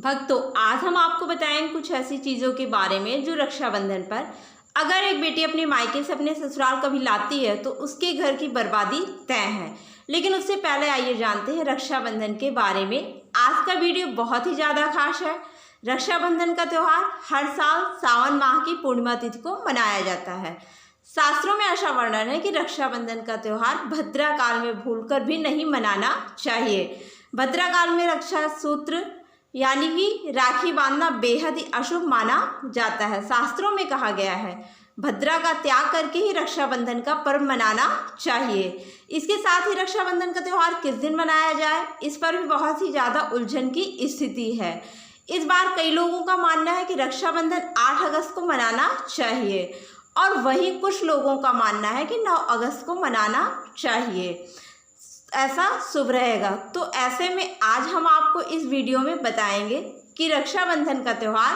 भक्तों, आज हम आपको बताएंगे कुछ ऐसी चीज़ों के बारे में जो रक्षाबंधन पर अगर एक बेटी अपने मायके से अपने ससुराल कभी लाती है तो उसके घर की बर्बादी तय है। लेकिन उससे पहले आइए जानते हैं रक्षाबंधन के बारे में। आज का वीडियो बहुत ही ज़्यादा खास है। रक्षाबंधन का त्यौहार हर साल सावन माह की पूर्णिमा तिथि को मनाया जाता है। शास्त्रों में ऐसा वर्णन है कि रक्षाबंधन का त्यौहार भद्रा काल में भूलकर भी नहीं मनाना चाहिए। भद्रा काल में रक्षा सूत्र यानी कि राखी बांधना बेहद ही अशुभ माना जाता है। शास्त्रों में कहा गया है भद्रा का त्याग करके ही रक्षाबंधन का पर्व मनाना चाहिए। इसके साथ ही रक्षाबंधन का त्यौहार किस दिन मनाया जाए, इस पर भी बहुत ही ज़्यादा उलझन की स्थिति है। इस बार कई लोगों का मानना है कि रक्षाबंधन 8 अगस्त को मनाना चाहिए और वहीं कुछ लोगों का मानना है कि 9 अगस्त को मनाना चाहिए, ऐसा शुभ रहेगा। तो ऐसे में आज हम आपको इस वीडियो में बताएंगे कि रक्षाबंधन का त्यौहार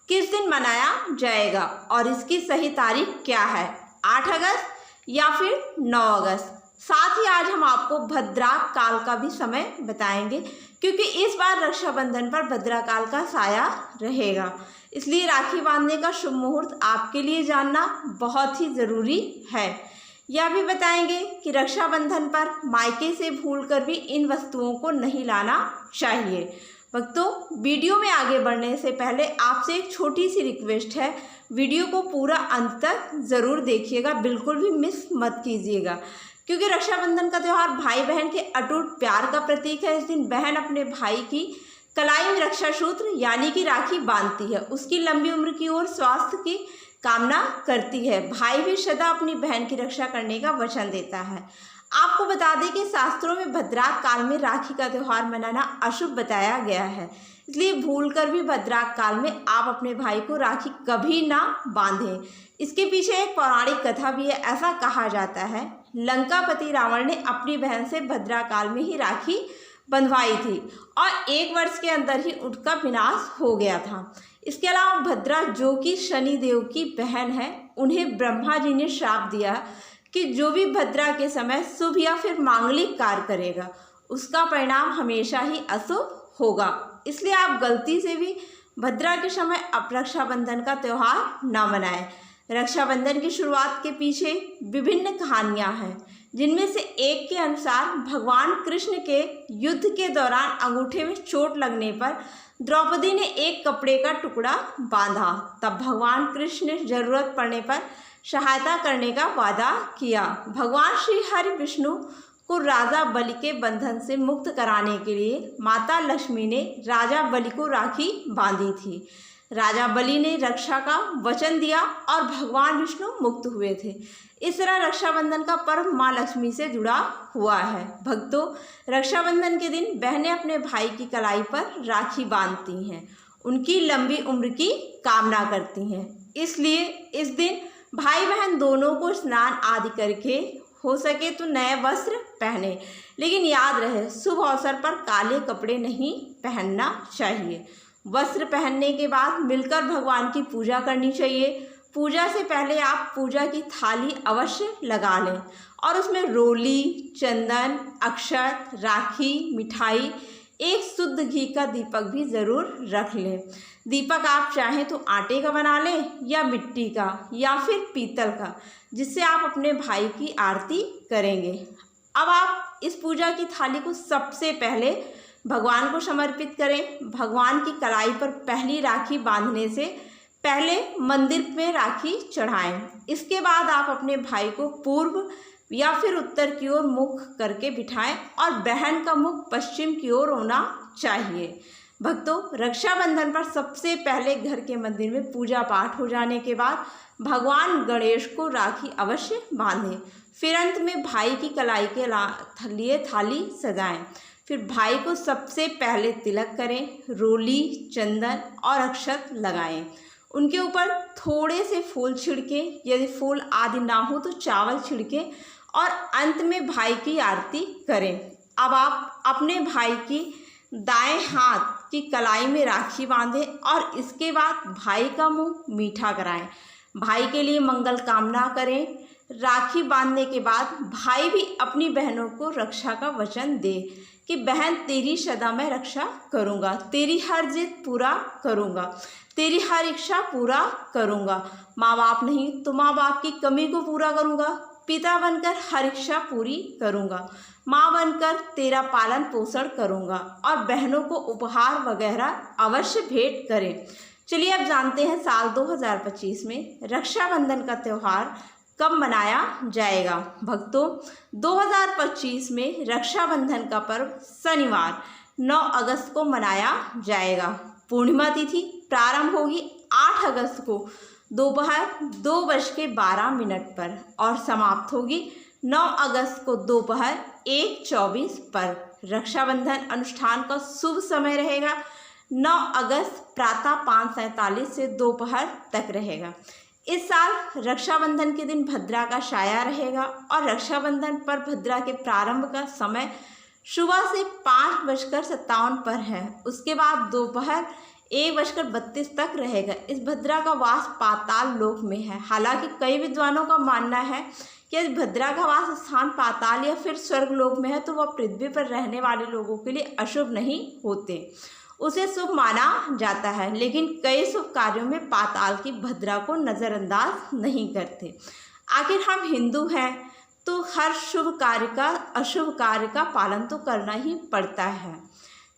किस दिन मनाया जाएगा और इसकी सही तारीख क्या है, 8 अगस्त या फिर 9 अगस्त। साथ ही आज हम आपको भद्रा काल का भी समय बताएंगे क्योंकि इस बार रक्षाबंधन पर भद्रा काल का साया रहेगा, इसलिए राखी बांधने का शुभ मुहूर्त आपके लिए जानना बहुत ही ज़रूरी है। यह भी बताएंगे कि रक्षाबंधन पर मायके से भूलकर भी इन वस्तुओं को नहीं लाना चाहिए। भक्तों, वीडियो में आगे बढ़ने से पहले आपसे एक छोटी सी रिक्वेस्ट है, वीडियो को पूरा अंत तक ज़रूर देखिएगा, बिल्कुल भी मिस मत कीजिएगा क्योंकि रक्षाबंधन का त्यौहार भाई बहन के अटूट प्यार का प्रतीक है। इस दिन बहन अपने भाई की कलाई में रक्षा सूत्र यानी कि राखी बांधती है, उसकी लंबी उम्र की और स्वास्थ्य की कामना करती है। भाई भी सदा अपनी बहन की रक्षा करने का वचन देता है। आपको बता दें कि शास्त्रों में भद्रा काल में राखी का त्यौहार मनाना अशुभ बताया गया है, इसलिए भूलकर भी भद्रा काल में आप अपने भाई को राखी कभी ना बांधें। इसके पीछे एक पौराणिक कथा भी है। ऐसा कहा जाता है लंकापति रावण ने अपनी बहन से भद्रा काल में ही राखी बंधवाई थी और 1 वर्ष के अंदर ही उनका विनाश हो गया था। इसके अलावा भद्रा जो कि शनि देव की बहन है, उन्हें ब्रह्मा जी ने श्राप दिया कि जो भी भद्रा के समय शुभ या फिर मांगलिक कार्य करेगा उसका परिणाम हमेशा ही अशुभ होगा। इसलिए आप गलती से भी भद्रा के समय रक्षाबंधन का त्यौहार ना मनाएं। रक्षाबंधन की शुरुआत के पीछे विभिन्न कहानियां हैं, जिनमें से एक के अनुसार भगवान कृष्ण के युद्ध के दौरान अंगूठे में चोट लगने पर द्रौपदी ने एक कपड़े का टुकड़ा बांधा। तब भगवान कृष्ण ने जरूरत पड़ने पर सहायता करने का वादा किया। भगवान श्री हरि विष्णु को राजा बलि के बंधन से मुक्त कराने के लिए माता लक्ष्मी ने राजा बलि को राखी बांधी थी। राजा बलि ने रक्षा का वचन दिया और भगवान विष्णु मुक्त हुए थे। इस तरह रक्षाबंधन का पर्व माँ लक्ष्मी से जुड़ा हुआ है। भक्तों, रक्षाबंधन के दिन बहनें अपने भाई की कलाई पर राखी बांधती हैं, उनकी लंबी उम्र की कामना करती हैं। इसलिए इस दिन भाई बहन दोनों को स्नान आदि करके हो सके तो नए वस्त्र पहने, लेकिन याद रहे शुभ अवसर पर काले कपड़े नहीं पहनना चाहिए। वस्त्र पहनने के बाद मिलकर भगवान की पूजा करनी चाहिए। पूजा से पहले आप पूजा की थाली अवश्य लगा लें और उसमें रोली, चंदन, अक्षत, राखी, मिठाई, एक शुद्ध घी का दीपक भी ज़रूर रख लें। दीपक आप चाहें तो आटे का बना लें या मिट्टी का या फिर पीतल का, जिससे आप अपने भाई की आरती करेंगे। अब आप इस पूजा की थाली को सबसे पहले भगवान को समर्पित करें। भगवान की कलाई पर पहली राखी बांधने से पहले मंदिर में राखी चढ़ाएं। इसके बाद आप अपने भाई को पूर्व या फिर उत्तर की ओर मुख करके बिठाएं और बहन का मुख पश्चिम की ओर होना चाहिए। भक्तों, रक्षाबंधन पर सबसे पहले घर के मंदिर में पूजा पाठ हो जाने के बाद भगवान गणेश को राखी अवश्य बांधें। फिर अंत में भाई की कलाई के लिए थाली सजाएं। फिर भाई को सबसे पहले तिलक करें, रोली, चंदन और अक्षत लगाएं। उनके ऊपर थोड़े से फूल छिड़के, यदि फूल आदि ना हो तो चावल छिड़के और अंत में भाई की आरती करें। अब आप अपने भाई की दाएं हाथ की कलाई में राखी बांधें और इसके बाद भाई का मुंह मीठा कराएं। भाई के लिए मंगल कामना करें। राखी बांधने के बाद भाई भी अपनी बहनों को रक्षा का वचन दे कि बहन तेरी सदा मैं रक्षा करूँगा, तेरी हर जिद पूरा करूँगा, तेरी हर इच्छा पूरा करूँगा। माँ बाप नहीं तो माँ बाप की कमी को पूरा करूँगा, पिता बनकर हर इच्छा पूरी करूँगा, माँ बनकर तेरा पालन पोषण करूँगा और बहनों को उपहार वगैरह अवश्य भेंट करें। चलिए अब जानते हैं साल 2025 में रक्षाबंधन का त्यौहार कब मनाया जाएगा। भक्तों, 2025 में रक्षाबंधन का पर्व शनिवार 9 अगस्त को मनाया जाएगा। पूर्णिमा तिथि प्रारंभ होगी 8 अगस्त को दोपहर 2:12 पर और समाप्त होगी 9 अगस्त को दोपहर 1:24 पर। रक्षाबंधन अनुष्ठान का शुभ समय रहेगा 9 अगस्त प्रातः 5:47 से दोपहर तक रहेगा। इस साल रक्षाबंधन के दिन भद्रा का छाया रहेगा और रक्षाबंधन पर भद्रा के प्रारंभ का समय सुबह से 5:57 पर है। उसके बाद दोपहर 1:32 तक रहेगा। इस भद्रा का वास पाताल लोक में है। हालांकि कई विद्वानों का मानना है कि यदि भद्रा का वास स्थान पाताल या फिर स्वर्ग लोक में है तो वह पृथ्वी पर रहने वाले लोगों के लिए अशुभ नहीं होते, उसे शुभ माना जाता है। लेकिन कई शुभ कार्यों में पाताल की भद्रा को नज़रअंदाज नहीं करते। आखिर हम हिंदू हैं तो हर शुभ कार्य का अशुभ कार्य का पालन तो करना ही पड़ता है।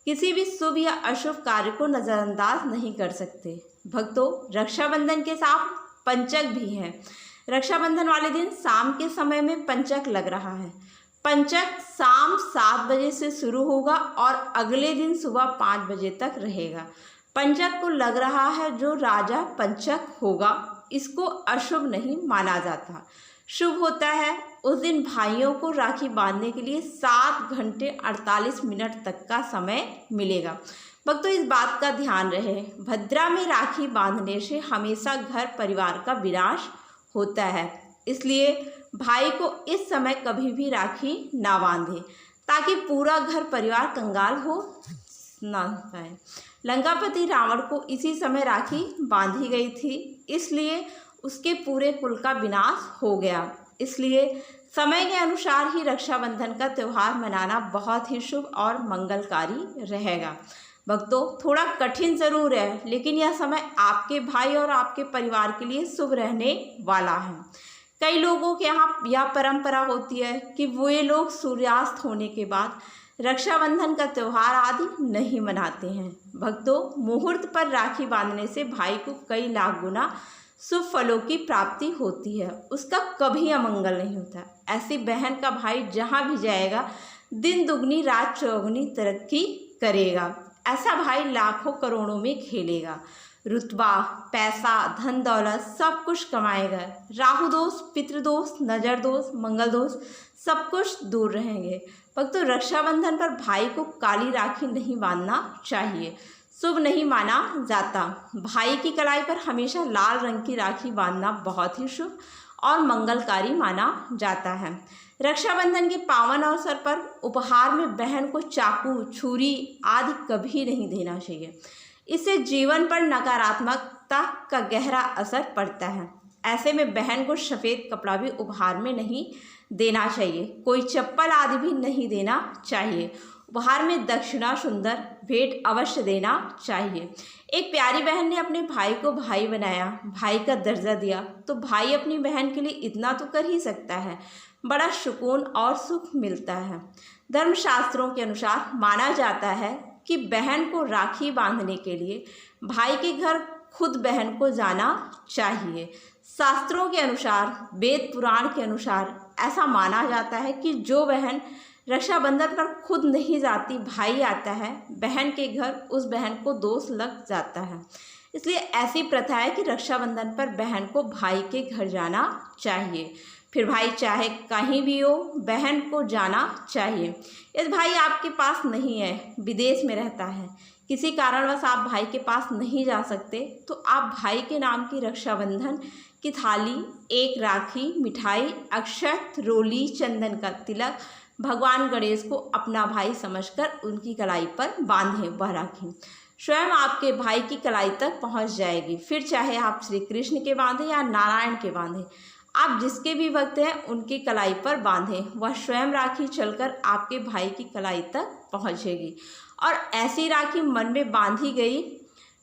किसी भी शुभ या अशुभ कार्य को नज़रअंदाज नहीं कर सकते। भक्तों, रक्षाबंधन के साथ पंचक भी है। रक्षाबंधन वाले दिन शाम के समय में पंचक लग रहा है। पंचक शाम 7 बजे से शुरू होगा और अगले दिन सुबह 5 बजे तक रहेगा। पंचक को लग रहा है जो राजा पंचक होगा, इसको अशुभ नहीं माना जाता, शुभ होता है। उस दिन भाइयों को राखी बांधने के लिए 7 घंटे 48 मिनट तक का समय मिलेगा। भक्तों, इस बात का ध्यान रहे, भद्रा में राखी बांधने से हमेशा घर परिवार का विनाश होता है। इसलिए भाई को इस समय कभी भी राखी ना बांधे ताकि पूरा घर परिवार कंगाल हो ना पाए। लंकापति रावण को इसी समय राखी बांधी गई थी, इसलिए उसके पूरे कुल का विनाश हो गया। इसलिए समय के अनुसार ही रक्षाबंधन का त्यौहार मनाना बहुत ही शुभ और मंगलकारी रहेगा। भक्तों, थोड़ा कठिन ज़रूर है, लेकिन यह समय आपके भाई और आपके परिवार के लिए शुभ रहने वाला है। कई लोगों के यहाँ यह परंपरा होती है कि वे लोग सूर्यास्त होने के बाद रक्षाबंधन का त्यौहार आदि नहीं मनाते हैं। भक्तों, मुहूर्त पर राखी बांधने से भाई को कई लाख गुना शुभ फलों की प्राप्ति होती है, उसका कभी अमंगल नहीं होता। ऐसी बहन का भाई जहाँ भी जाएगा दिन दुगनी रात चौगुनी तरक्की करेगा। ऐसा भाई लाखों करोड़ों में खेलेगा, रुतबा, पैसा, धन दौलत सब कुछ कमाएगा। राहु दोष, पितृदोष, नजर दोष, मंगल दोष सब कुछ दूर रहेंगे। भक्तों, रक्षाबंधन पर भाई को काली राखी नहीं बांधना चाहिए, शुभ नहीं माना जाता। भाई की कलाई पर हमेशा लाल रंग की राखी बांधना बहुत ही शुभ और मंगलकारी माना जाता है। रक्षाबंधन के पावन अवसर पर उपहार में बहन को चाकू, छुरी आदि कभी नहीं देना चाहिए। इससे जीवन पर नकारात्मकता का गहरा असर पड़ता है। ऐसे में बहन को सफ़ेद कपड़ा भी उपहार में नहीं देना चाहिए, कोई चप्पल आदि भी नहीं देना चाहिए। उपहार में दक्षिणा, सुंदर भेंट अवश्य देना चाहिए। एक प्यारी बहन ने अपने भाई को भाई बनाया, भाई का दर्जा दिया, तो भाई अपनी बहन के लिए इतना तो कर ही सकता है, बड़ा सुकून और सुख मिलता है। धर्मशास्त्रों के अनुसार माना जाता है कि बहन को राखी बांधने के लिए भाई के घर खुद बहन को जाना चाहिए। शास्त्रों के अनुसार, वेद पुराण के अनुसार ऐसा माना जाता है कि जो बहन रक्षाबंधन पर खुद नहीं जाती, भाई आता है बहन के घर, उस बहन को दोष लग जाता है। इसलिए ऐसी प्रथा है कि रक्षाबंधन पर बहन को भाई के घर जाना चाहिए। फिर भाई चाहे कहीं भी हो, बहन को जाना चाहिए। यदि भाई आपके पास नहीं है, विदेश में रहता है, किसी कारणवश आप भाई के पास नहीं जा सकते, तो आप भाई के नाम की रक्षाबंधन की थाली, एक राखी, मिठाई, अक्षत, रोली, चंदन का तिलक भगवान गणेश को अपना भाई समझकर उनकी कलाई पर बांधें। वह राखी स्वयं आपके भाई की कलाई तक पहुंच जाएगी। फिर चाहे आप श्री कृष्ण के बांधें या नारायण के बांधें, आप जिसके भी भक्त हैं उनकी कलाई पर बांधें, वह स्वयं राखी चलकर आपके भाई की कलाई तक पहुंचेगी। और ऐसी राखी मन में बांधी गई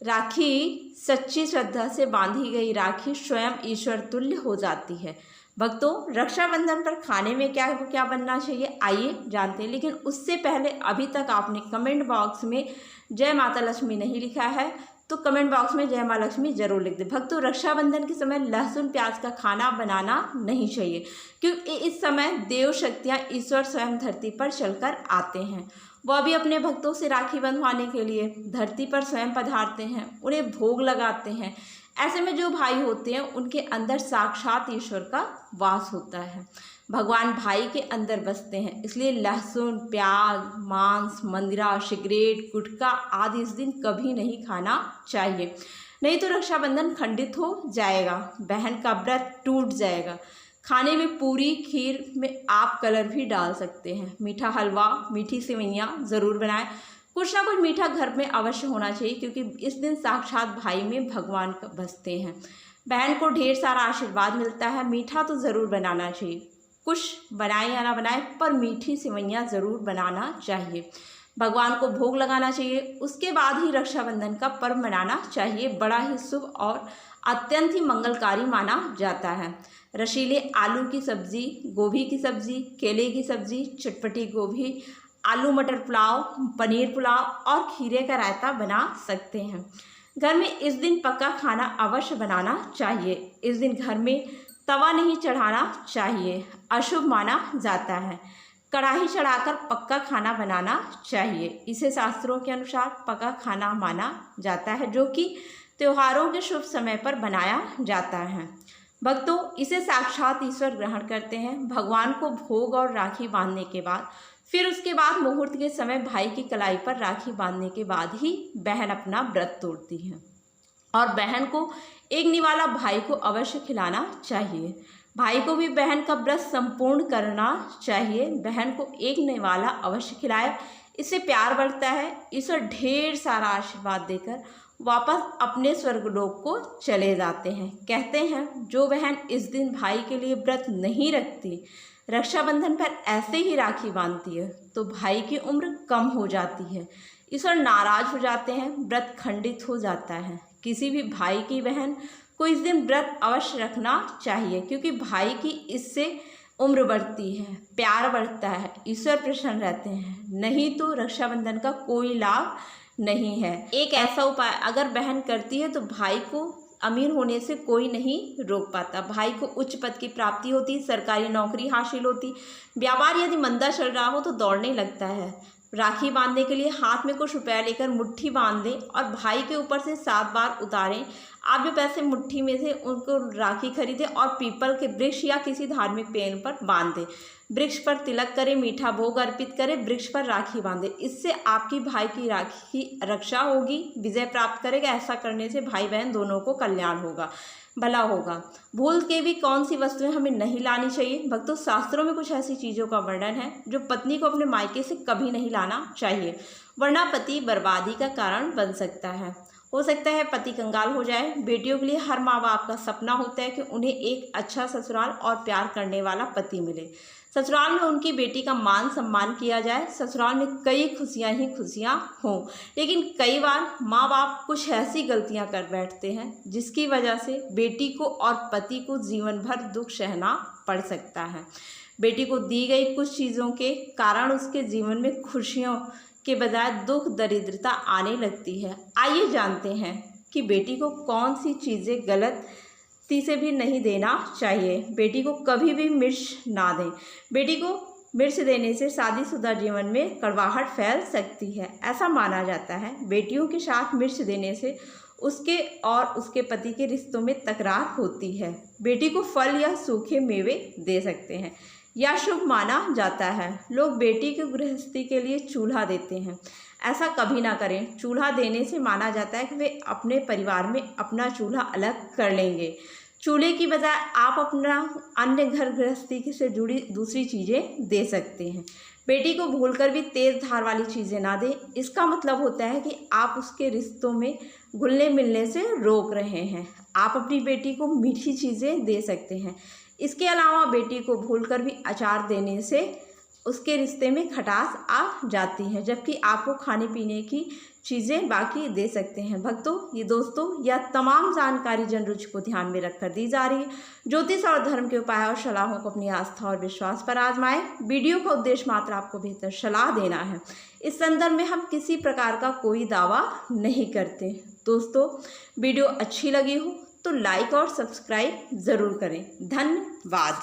राखी, सच्ची श्रद्धा से बांधी गई राखी स्वयं ईश्वर तुल्य हो जाती है। भक्तों, रक्षाबंधन पर खाने में क्या क्या बनना चाहिए, आइए जानते हैं। लेकिन उससे पहले अभी तक आपने कमेंट बॉक्स में जय माता लक्ष्मी नहीं लिखा है तो कमेंट बॉक्स में जय माँ लक्ष्मी जरूर लिख दें। भक्तों, रक्षाबंधन के समय लहसुन प्याज का खाना बनाना नहीं चाहिए, क्योंकि इस समय देव शक्तियाँ ईश्वर स्वयं धरती पर चलकर आते हैं। वह भी अपने भक्तों से राखी बंधवाने के लिए धरती पर स्वयं पधारते हैं, उन्हें भोग लगाते हैं। ऐसे में जो भाई होते हैं उनके अंदर साक्षात ईश्वर का वास होता है, भगवान भाई के अंदर बसते हैं। इसलिए लहसुन, प्याज, मांस, मंदिरा, सिगरेट, गुटखा आदि इस दिन कभी नहीं खाना चाहिए, नहीं तो रक्षाबंधन खंडित हो जाएगा, बहन का व्रत टूट जाएगा। खाने में पूरी खीर में आप कलर भी डाल सकते हैं। मीठा हलवा, मीठी सेवइयाँ ज़रूर बनाएं। कुछ ना कुछ मीठा घर में अवश्य होना चाहिए, क्योंकि इस दिन साक्षात भाई में भगवान बसते हैं। बहन को ढेर सारा आशीर्वाद मिलता है। मीठा तो ज़रूर बनाना चाहिए, कुछ बनाए या ना बनाए पर मीठी सेवइयाँ ज़रूर बनाना चाहिए। भगवान को भोग लगाना चाहिए, उसके बाद ही रक्षाबंधन का पर्व मनाना चाहिए। बड़ा ही शुभ और अत्यंत ही मंगलकारी माना जाता है। रसीले आलू की सब्ज़ी, गोभी की सब्ज़ी, केले की सब्ज़ी, चटपटी गोभी, आलू मटर पुलाव, पनीर पुलाव और खीरे का रायता बना सकते हैं। घर में इस दिन पक्का खाना अवश्य बनाना चाहिए। इस दिन घर में तवा नहीं चढ़ाना चाहिए, अशुभ माना जाता है। कढ़ाई चढ़ाकर पक्का खाना बनाना चाहिए, इसे शास्त्रों के अनुसार पक्का खाना माना जाता है, जो कि त्योहारों के शुभ समय पर बनाया जाता है। भक्तों, इसे साक्षात ईश्वर ग्रहण करते हैं। भगवान को भोग और राखी बांधने के बाद, फिर उसके बाद मुहूर्त के समय भाई की कलाई पर राखी बांधने के बाद ही बहन अपना व्रत तोड़ती है। और बहन को एक निवाला भाई को अवश्य खिलाना चाहिए। भाई को भी बहन का व्रत संपूर्ण करना चाहिए। बहन को एक निवाला अवश्य खिलाए, इससे प्यार बढ़ता है। ईश्वर ढेर सारा आशीर्वाद देकर वापस अपने स्वर्गलोक को चले जाते हैं। कहते हैं जो बहन इस दिन भाई के लिए व्रत नहीं रखती, रक्षाबंधन पर ऐसे ही राखी बांधती है, तो भाई की उम्र कम हो जाती है, ईश्वर नाराज हो जाते हैं, व्रत खंडित हो जाता है। किसी भी भाई की बहन को इस दिन व्रत अवश्य रखना चाहिए, क्योंकि भाई की इससे उम्र बढ़ती है, प्यार बढ़ता है, ईश्वर प्रसन्न रहते हैं। नहीं तो रक्षाबंधन का कोई लाभ नहीं है। एक ऐसा उपाय अगर बहन करती है तो भाई को अमीर होने से कोई नहीं रोक पाता। भाई को उच्च पद की प्राप्ति होती, सरकारी नौकरी हासिल होती, व्यापार यदि मंदा चल रहा हो तो दौड़ने लगता है। राखी बांधने के लिए हाथ में कुछ रुपया लेकर मुट्ठी बांध दें और भाई के ऊपर से 7 बार उतारें। आप जो पैसे मुट्ठी में से उनको राखी खरीदें और पीपल के वृक्ष या किसी धार्मिक पेड़ पर बांध दें। वृक्ष पर तिलक करें, मीठा भोग अर्पित करें, वृक्ष पर राखी बांधें। इससे आपकी भाई की राखी की रक्षा होगी, विजय प्राप्त करेगा। ऐसा करने से भाई बहन दोनों को कल्याण होगा, भला होगा। भूल के भी कौन सी वस्तुएं हमें नहीं लानी चाहिए। भक्तों, शास्त्रों में कुछ ऐसी चीज़ों का वर्णन है जो पत्नी को अपने मायके से कभी नहीं लाना चाहिए, वरना पति बर्बादी का कारण बन सकता है। हो सकता है पति कंगाल हो जाए। बेटियों के लिए हर माँ बाप का सपना होता है कि उन्हें एक अच्छा ससुराल और प्यार करने वाला पति मिले। ससुराल में उनकी बेटी का मान सम्मान किया जाए। ससुराल में कई खुशियाँ ही खुशियाँ हों, लेकिन कई बार माँ बाप कुछ ऐसी गलतियाँ कर बैठते हैं जिसकी वजह से बेटी को और पति को जीवन भर दुख सहना पड़ सकता है। बेटी को दी गई कुछ चीज़ों के कारण उसके जीवन में खुशियों के बजाय दुख दरिद्रता आने लगती है। आइए जानते हैं कि बेटी को कौन सी चीज़ें गलती से भी नहीं देना चाहिए। बेटी को कभी भी मिर्च ना दें। बेटी को मिर्च देने से शादीशुदा जीवन में कड़वाहट फैल सकती है। ऐसा माना जाता है बेटियों के साथ मिर्च देने से उसके और उसके पति के रिश्तों में तकरार होती है। बेटी को फल या सूखे मेवे दे सकते हैं, यह शुभ माना जाता है। लोग बेटी की गृहस्थी के लिए चूल्हा देते हैं, ऐसा कभी ना करें। चूल्हा देने से माना जाता है कि वे अपने परिवार में अपना चूल्हा अलग कर लेंगे। चूल्हे की बजाय आप अपना अन्य घर गृहस्थी से जुड़ी दूसरी चीज़ें दे सकते हैं। बेटी को भूलकर भी तेज़ धार वाली चीज़ें ना दें। इसका मतलब होता है कि आप उसके रिश्तों में घुलने मिलने से रोक रहे हैं। आप अपनी बेटी को मीठी चीज़ें दे सकते हैं। इसके अलावा बेटी को भूलकर भी अचार देने से उसके रिश्ते में खटास आ जाती है, जबकि आपको खाने पीने की चीज़ें बाकी दे सकते हैं। भक्तों, ये दोस्तों यह तमाम जानकारी जन रुचि को ध्यान में रखकर दी जा रही है। ज्योतिष और धर्म के उपाय और सलाहों को अपनी आस्था और विश्वास पर आजमाएं। वीडियो का उद्देश्य मात्र आपको बेहतर सलाह देना है। इस संदर्भ में हम किसी प्रकार का कोई दावा नहीं करते। दोस्तों, वीडियो अच्छी लगी हो तो लाइक और सब्सक्राइब ज़रूर करें। धन्यवाद।